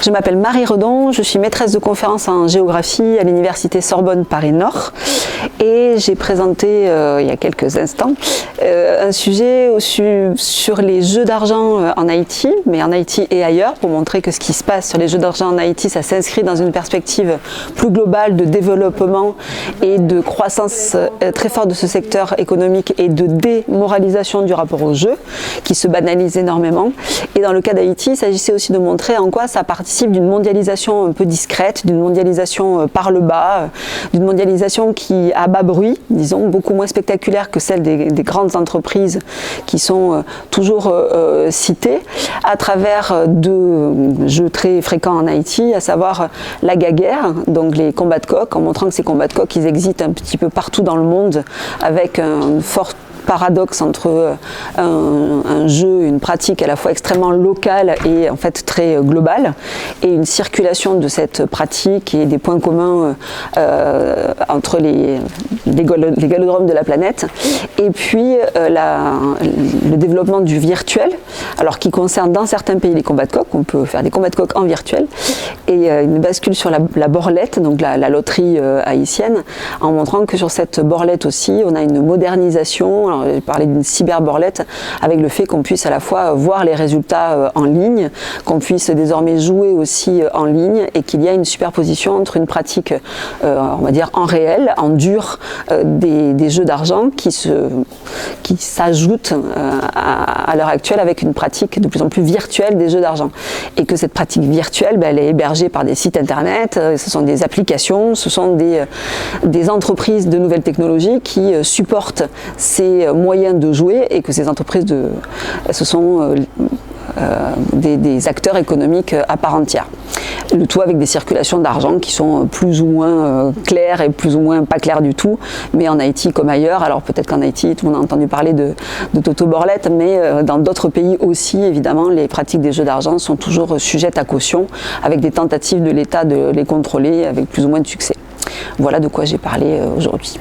Je m'appelle Marie Redon, je suis maîtresse de conférences en géographie à l'université Sorbonne Paris-Nord et j'ai présenté il y a quelques instants un sujet sur les jeux d'argent en Haïti, mais en Haïti et ailleurs, pour montrer que ce qui se passe sur les jeux d'argent en Haïti, ça s'inscrit dans une perspective plus globale de développement et de croissance très forte de ce secteur économique et de démoralisation du rapport au jeu, qui se banalise énormément. Et dans le cas d'Haïti, il s'agissait aussi de montrer en quoi ça participe d'une mondialisation un peu discrète, d'une mondialisation par le bas, d'une mondialisation qui a bas bruit, disons, beaucoup moins spectaculaire que celle des grandes entreprises qui sont toujours citées, à travers deux jeux très fréquents en Haïti, à savoir la gaguerre, donc les combats de coq, en montrant que ces combats de coq, ils existent un petit peu partout dans le monde, avec un fort paradoxe entre un jeu, une pratique à la fois extrêmement locale et en fait très globale, et une circulation de cette pratique et des points communs entre les galodromes de la planète, et puis le développement du virtuel, alors qui concerne dans certains pays les combats de coq, on peut faire des combats de coq en virtuel, et une bascule sur la borlette, donc la loterie haïtienne, en montrant que sur cette borlette aussi, on a une modernisation. Alors, j'ai parlé d'une cyberborlette, avec le fait qu'on puisse à la fois voir les résultats en ligne, qu'on puisse désormais jouer aussi en ligne, et qu'il y a une superposition entre une pratique, on va dire en réel, en dur, des jeux d'argent qui s'ajoutent à l'heure actuelle avec une pratique de plus en plus virtuelle des jeux d'argent. Et que cette pratique virtuelle, elle est hébergée par des sites internet, ce sont des applications, ce sont des entreprises de nouvelles technologies qui supportent ces moyens de jouer, et que ces entreprises, ce sont des acteurs économiques à part entière. Le tout avec des circulations d'argent qui sont plus ou moins claires et plus ou moins pas claires du tout, mais en Haïti comme ailleurs. Alors peut-être qu'en Haïti, tout le monde a entendu parler de Toto Borlette, mais dans d'autres pays aussi, évidemment, les pratiques des jeux d'argent sont toujours sujettes à caution, avec des tentatives de l'État de les contrôler avec plus ou moins de succès. Voilà de quoi j'ai parlé aujourd'hui.